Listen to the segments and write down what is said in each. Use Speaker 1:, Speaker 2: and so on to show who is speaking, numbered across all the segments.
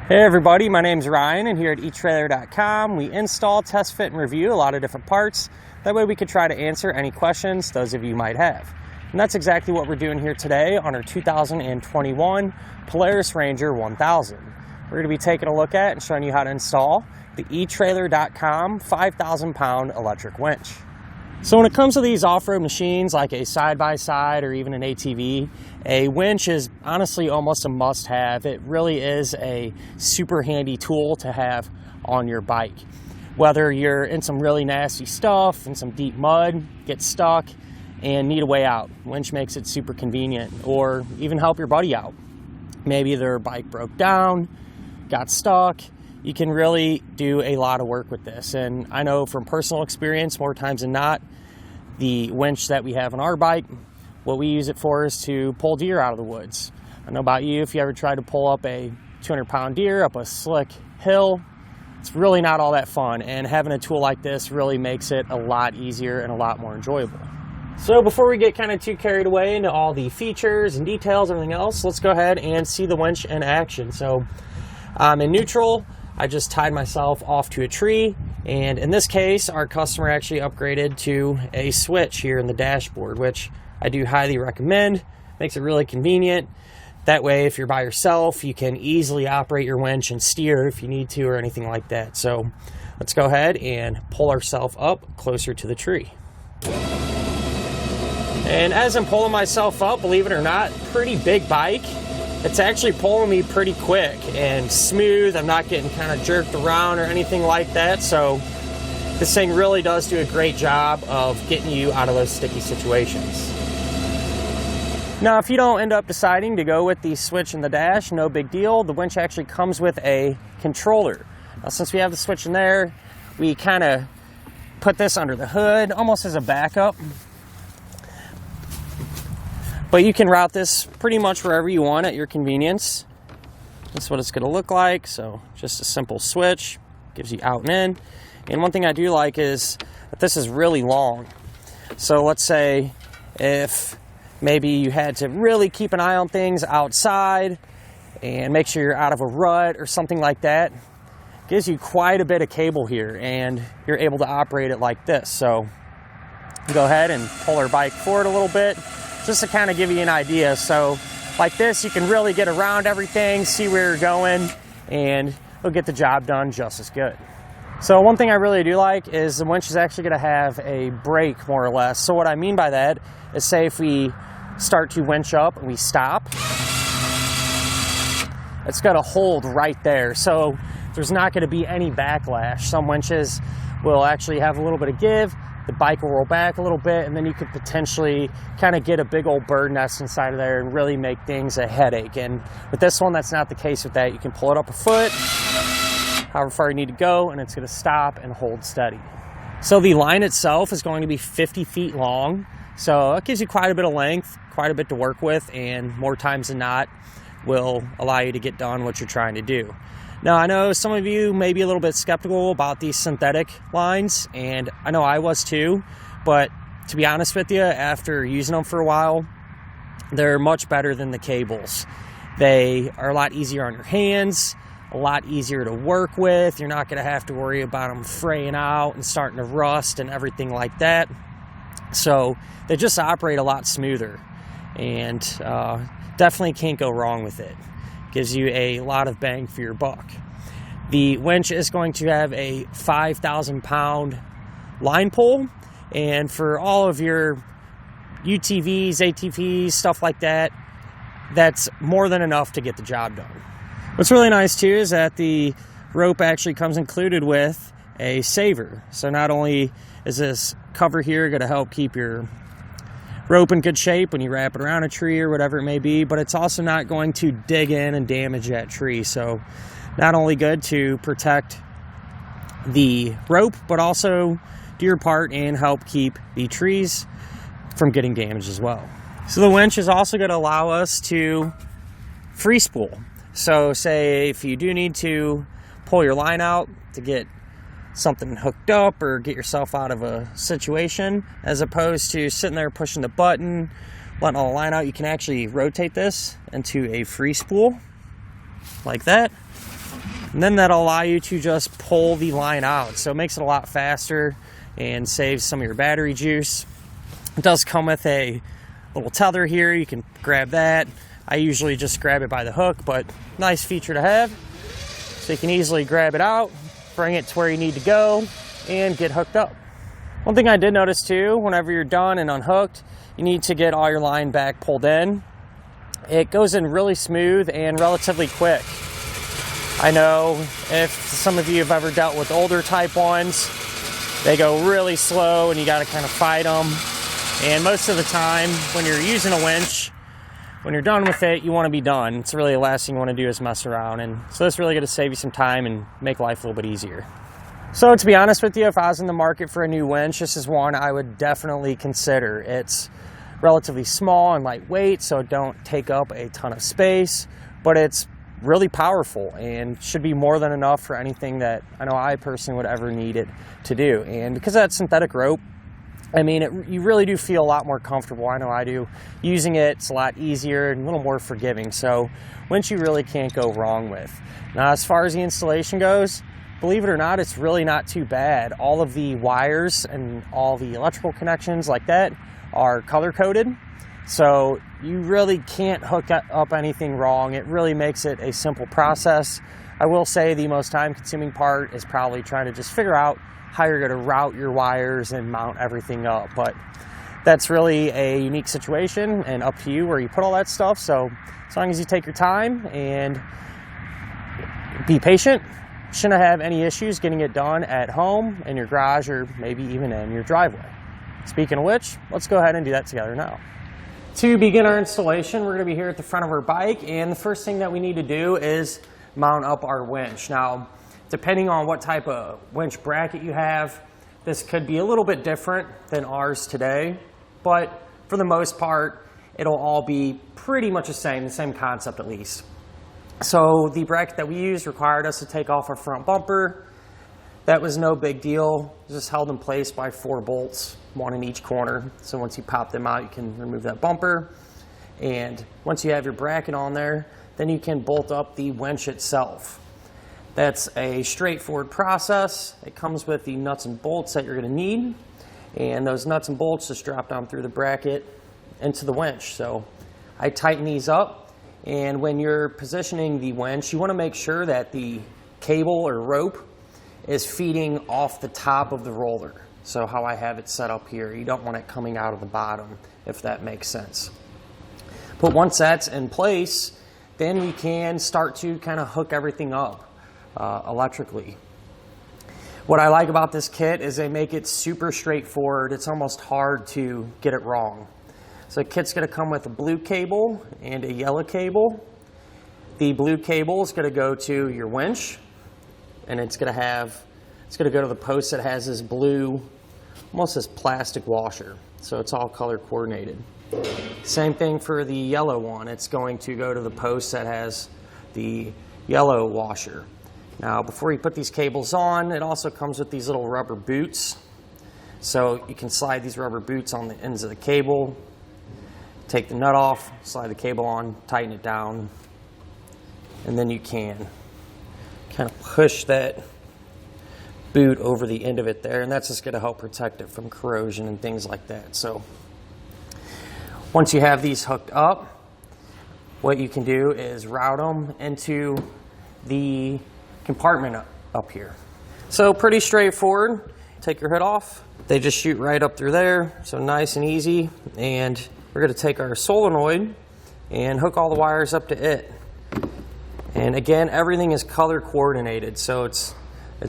Speaker 1: Hey everybody, my name's Ryan, and here at etrailer.com we install, test, fit, and review a lot of different parts. That way we could try to answer any questions those of you might have. And that's exactly what we're doing here today on our 2021 Polaris Ranger 1000. We're going to be taking a look at and showing you how to install the etrailer.com 5,000 pound electric winch. So when it comes to these off-road machines like a side-by-side or even an ATV, a winch is honestly almost a must-have. It really is a super handy tool to have on your bike. Whether you're in some really nasty stuff, in some deep mud, get stuck, and need a way out, winch makes it super convenient. Or even help your buddy out. Maybe their bike broke down, got stuck. You can really do a lot of work with this. And I know from personal experience, more times than not, the winch that we have on our bike, what we use it for is to pull deer out of the woods. I don't know about you, if you ever tried to pull up a 200-pound deer up a slick hill, it's really not all that fun. And having a tool like this really makes it a lot easier and a lot more enjoyable. So before we get kind of too carried away into all the features and details, everything else, let's go ahead and see the winch in action. So in neutral, I just tied myself off to a tree, and in this case our customer actually upgraded to a switch here in the dashboard, which I do highly recommend. Makes it really convenient. That way if you're by yourself you can easily operate your winch and steer if you need to or anything like that. So let's go ahead and pull ourselves up closer to the tree. And as I'm pulling myself up, believe it or not, pretty big bike. It's actually pulling me pretty quick and smooth. I'm not getting kind of jerked around or anything like that. So this thing really does do a great job of getting you out of those sticky situations. Now, if you don't end up deciding to go with the switch in the dash, no big deal. The winch actually comes with a controller. Now, since we have the switch in there, we kind of put this under the hood almost as a backup. But you can route this pretty much wherever you want at your convenience. That's what it's going to look like. So just a simple switch, gives you out and in. And one thing I do like is that this is really long. So let's say if maybe you had to really keep an eye on things outside and make sure you're out of a rut or something like that, it gives you quite a bit of cable here and you're able to operate it like this. So go ahead and pull our bike forward a little bit, just to kind of give you an idea. So like this, you can really get around everything, see where you're going, and it'll get the job done just as good. So one thing I really do like is the winch is actually going to have a brake, more or less. So what I mean by that is, say if we start to winch up and we stop, it's going to hold right there. So there's not going to be any backlash. Some winches will actually have a little bit of give. The bike will roll back a little bit, and then you could potentially kind of get a big old bird nest inside of there and really make things a headache. And with this one, that's not the case with that. You can pull it up a foot, however far you need to go, and it's going to stop and hold steady. So the line itself is going to be 50 feet long. So it gives you quite a bit of length, quite a bit to work with, and more times than not will allow you to get done what you're trying to do. Now, I know some of you may be a little bit skeptical about these synthetic lines, and I know I was too, but to be honest with you, after using them for a while, they're much better than the cables. They are a lot easier on your hands, a lot easier to work with. You're not going to have to worry about them fraying out and starting to rust and everything like that. So they just operate a lot smoother, and definitely can't go wrong with it. Gives you a lot of bang for your buck. The winch is going to have a 5,000 pound line pull, and for all of your UTVs, ATVs, stuff like that, that's more than enough to get the job done. What's really nice too is that the rope actually comes included with a saver. So not only is this cover here going to help keep your rope in good shape when you wrap it around a tree or whatever it may be, but it's also not going to dig in and damage that tree. So not only good to protect the rope, but also do your part and help keep the trees from getting damaged as well. So the winch is also going to allow us to free spool. So say if you do need to pull your line out to get something hooked up or get yourself out of a situation, as opposed to sitting there pushing the button, letting all the line out, you can actually rotate this into a free spool like that. And then that'll allow you to just pull the line out. So it makes it a lot faster and saves some of your battery juice. It does come with a little tether here. You can grab that. I usually just grab it by the hook, but nice feature to have. So you can easily grab it out, bring it to where you need to go, and get hooked up. One thing I did notice too, whenever you're done and unhooked, you need to get all your line back pulled in. It goes in really smooth and relatively quick. I know if some of you have ever dealt with older type ones, they go really slow and you got to kind of fight them. And most of the time when you're using a winch, when you're done with it, you want to be done. It's really the last thing you want to do is mess around. And so it's really going to save you some time and make life a little bit easier. So to be honest with you, if I was in the market for a new winch, this is one I would definitely consider. It's relatively small and lightweight, so it don't take up a ton of space, but it's really powerful and should be more than enough for anything that I know I personally would ever need it to do. And because of that synthetic rope, I mean, you really do feel a lot more comfortable. I know I do. Using it, it's a lot easier and a little more forgiving. So winch you really can't go wrong with. Now, as far as the installation goes, believe it or not, it's really not too bad. All of the wires and all the electrical connections like that are color-coded. So you really can't hook up anything wrong. It really makes it a simple process. I will say the most time-consuming part is probably trying to just figure out how you're going to route your wires and mount everything up. But that's really a unique situation and up to you where you put all that stuff. So as long as you take your time and be patient, you shouldn't have any issues getting it done at home, in your garage, or maybe even in your driveway. Speaking of which, let's go ahead and do that together now. To begin our installation, we're going to be here at the front of our bike, and the first thing that we need to do is mount up our winch. Now, depending on what type of winch bracket you have, this could be a little bit different than ours today, but for the most part, it'll all be pretty much the same concept at least. So the bracket that we used required us to take off our front bumper. That was no big deal, just held in place by 4 bolts, 1 in each corner. So once you pop them out, you can remove that bumper. And once you have your bracket on there, then you can bolt up the winch itself. That's a straightforward process. It comes with the nuts and bolts that you're going to need. And those nuts and bolts just drop down through the bracket into the winch. So I tighten these up. And when you're positioning the winch, you want to make sure that the cable or rope is feeding off the top of the roller. So how I have it set up here, you don't want it coming out of the bottom, if that makes sense. But once that's in place, then we can start to kind of hook everything up electrically. What I like about this kit is they make it super straightforward. It's almost hard to get it wrong. So the kit's going to come with a blue cable and a yellow cable. The blue cable is going to go to your winch, and it's going to go to the post that has this blue, almost this plastic washer. So it's all color coordinated. Same thing for the yellow one. It's going to go to the post that has the yellow washer. Now, before you put these cables on, it also comes with these little rubber boots. So you can slide these rubber boots on the ends of the cable, take the nut off, slide the cable on, tighten it down, and then you can kind of push that boot over the end of it there, and that's just going to help protect it from corrosion and things like that. So once you have these hooked up, what you can do is route them into the compartment up here. So pretty straightforward. Take your hood off. They just shoot right up through there, so nice and easy. And we're going to take our solenoid and hook all the wires up to it. And again, everything is color coordinated, so it's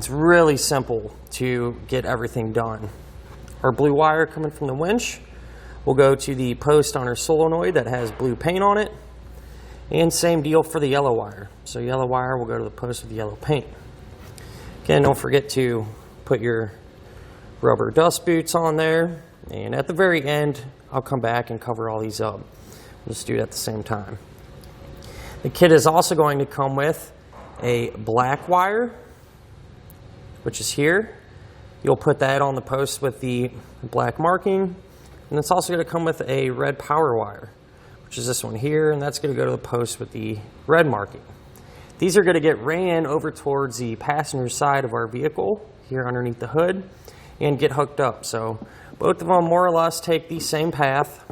Speaker 1: really simple to get everything done. Our blue wire coming from the winch will go to the post on our solenoid that has blue paint on it. And same deal for the yellow wire. So yellow wire will go to the post with the yellow paint. Again, don't forget to put your rubber dust boots on there. And at the very end, I'll come back and cover all these up. We'll just do it at the same time. The kit is also going to come with a black wire, which is here. You'll put that on the post with the black marking. And it's also going to come with a red power wire, which is this one here, and that's going to go to the post with the red marking. These are going to get ran over towards the passenger side of our vehicle here underneath the hood and get hooked up. So both of them more or less take the same path.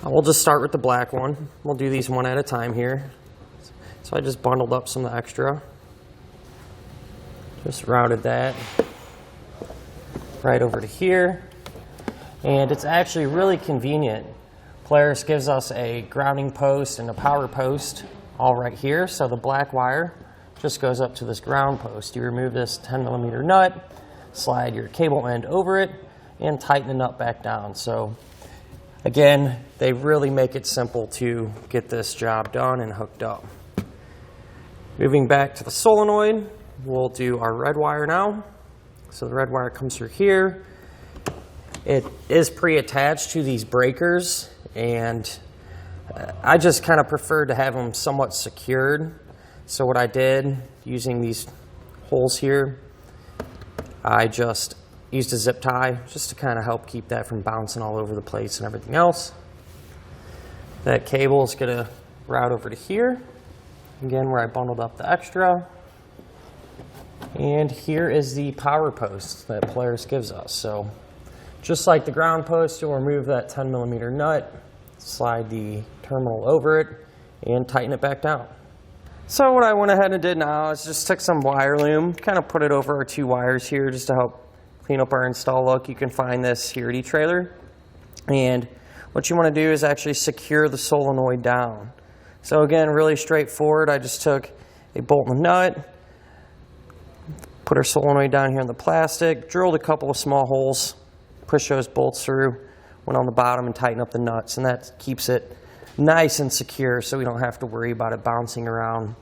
Speaker 1: We'll just start with the black one. We'll do these one at a time here. So I just bundled up some of the extra. Just routed that right over to here. And it's actually really convenient. Polaris gives us a grounding post and a power post all right here. So the black wire just goes up to this ground post. You remove this 10mm nut, slide your cable end over it, and tighten the nut back down. So again, they really make it simple to get this job done and hooked up. Moving back to the solenoid, we'll do our red wire now. So the red wire comes through here. It is pre-attached to these breakers, and I just kind of prefer to have them somewhat secured. So what I did, using these holes here, I just used a zip tie just to kind of help keep that from bouncing all over the place and everything else. That cable is going to route over to here, again where I bundled up the extra. And here is the power post that Polaris gives us. So just like the ground post, you'll remove that 10mm nut, slide the terminal over it, and tighten it back down. So what I went ahead and did now is just took some wire loom, kind of put it over our two wires here just to help clean up our install look. You can find this here at eTrailer. And what you want to do is actually secure the solenoid down. So again, really straightforward. I just took a bolt and nut, put our solenoid down here in the plastic, drilled a couple of small holes, push those bolts through, went on the bottom and tighten up the nuts, and that keeps it nice and secure so we don't have to worry about it bouncing around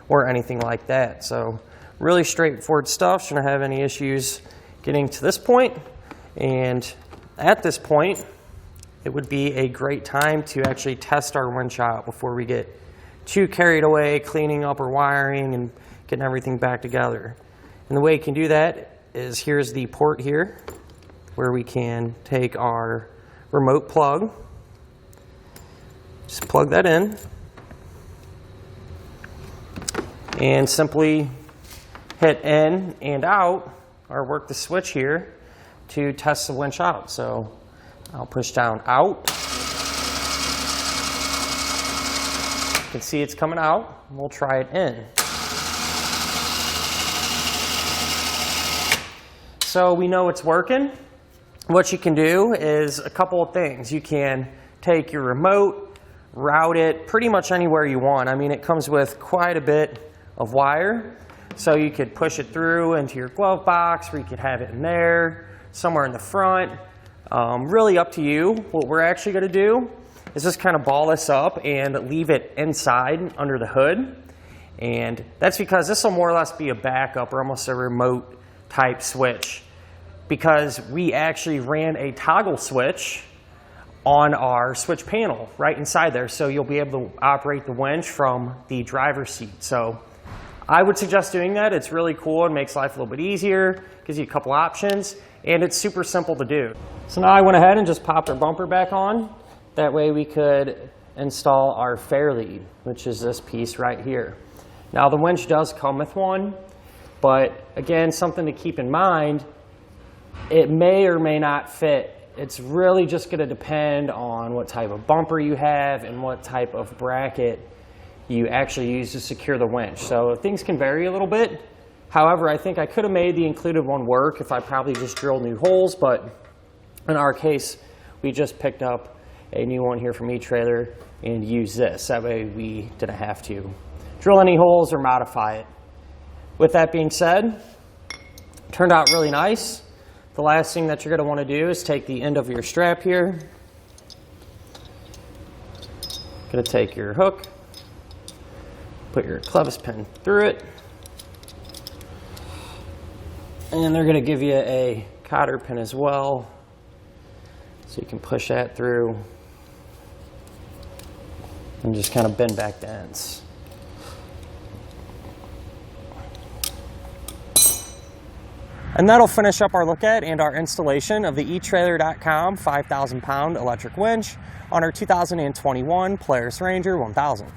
Speaker 1: or anything like that. So really straightforward stuff. Shouldn't have any issues getting to this point. And at this point, it would be a great time to actually test our winch out before we get too carried away cleaning up our wiring and getting everything back together. And the way you can do that is here's the port here where we can take our remote plug, just plug that in, and simply hit in and out or work the switch here to test the winch out. So I'll push down out. You can see it's coming out. We'll try it in. So we know it's working. What you can do is a couple of things. You can take your remote, route it pretty much anywhere you want. I mean, it comes with quite a bit of wire. So you could push it through into your glove box, or you could have it in there, somewhere in the front. Really up to you. What we're actually going to do is just kind of ball this up and leave it inside under the hood. And that's because this will more or less be a backup or almost a remote type switch, because we actually ran a toggle switch on our switch panel right inside there. So you'll be able to operate the winch from the driver's seat. So I would suggest doing that. It's really cool. It makes life a little bit easier, gives you a couple options, and it's super simple to do. So now I went ahead and just popped our bumper back on. That way we could install our Fairlead, which is this piece right here. Now the winch does come with one, but again, something to keep in mind, it may or may not fit. It's really just going to depend on what type of bumper you have and what type of bracket you actually use to secure the winch. So things can vary a little bit. However, I think I could have made the included one work if I probably just drilled new holes, but in our case, we just picked up a new one here from eTrailer and used this. That way we didn't have to drill any holes or modify it. With that being said, turned out really nice. The last thing that you're going to want to do is take the end of your strap here. Going to take your hook, put your clevis pin through it, and they're going to give you a cotter pin as well, so you can push that through and just kind of bend back the ends. And that'll finish up our look at and our installation of the etrailer.com 5,000 pound electric winch on our 2021 Polaris Ranger 1000.